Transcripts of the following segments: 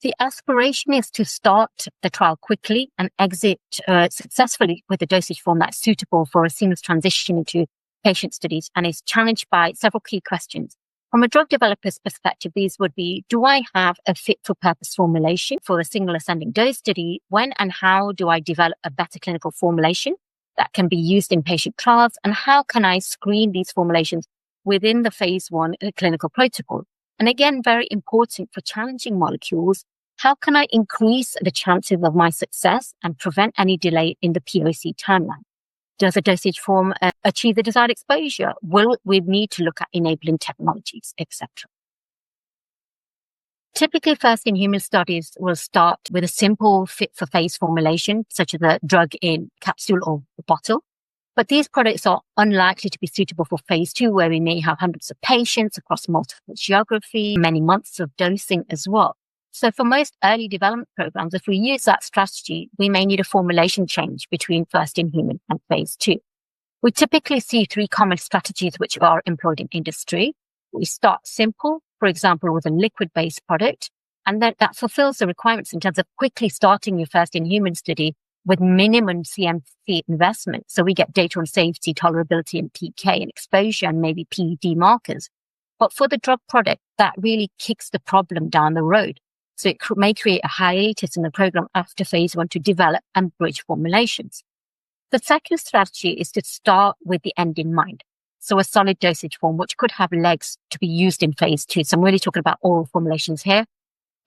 The aspiration is to start the trial quickly and exit successfully with a dosage form that's suitable for a seamless transition into patient studies and is challenged by several key questions. From a drug developer's perspective, these would be, do I have a fit-for-purpose formulation for a single ascending dose study? When and how do I develop a better clinical formulation that can be used in patient trials? And how can I screen these formulations within the phase 1 clinical protocol? And again, very important for challenging molecules, how can I increase the chances of my success and prevent any delay in the POC timeline? Does a dosage form achieve the desired exposure? Will we need to look at enabling technologies, etc.? Typically, first-in-human studies will start with a simple fit-for-phase formulation, such as a drug in capsule or bottle. But these products are unlikely to be suitable for phase 2, where we may have hundreds of patients across multiple geography, many months of dosing as well. So for most early development programs, if we use that strategy, we may need a formulation change between first-in-human and phase 2. We typically see 3 common strategies which are employed in industry. We start simple, for example, with a liquid-based product, and then that fulfills the requirements in terms of quickly starting your first-in-human study with minimum CMC investment. So we get data on safety, tolerability, and PK and exposure and maybe PED markers. But for the drug product, that really kicks the problem down the road. So it may create a hiatus in the program after phase 1 to develop and bridge formulations. The second strategy is to start with the end in mind. So a solid dosage form, which could have legs to be used in phase 2. So I'm really talking about oral formulations here.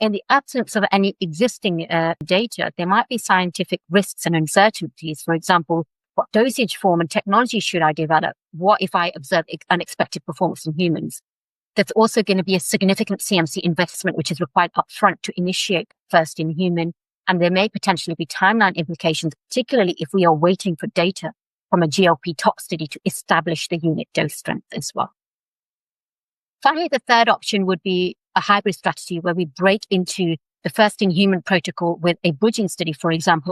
In the absence of any existing data, there might be scientific risks and uncertainties. For example, what dosage form and technology should I develop? What if I observe unexpected performance in humans? There's also going to be a significant CMC investment, which is required upfront to initiate first in human. And there may potentially be timeline implications, particularly if we are waiting for data from a GLP tox study to establish the unit dose strength as well. Finally, the third option would be a hybrid strategy where we break into the first in human protocol with a bridging study, for example,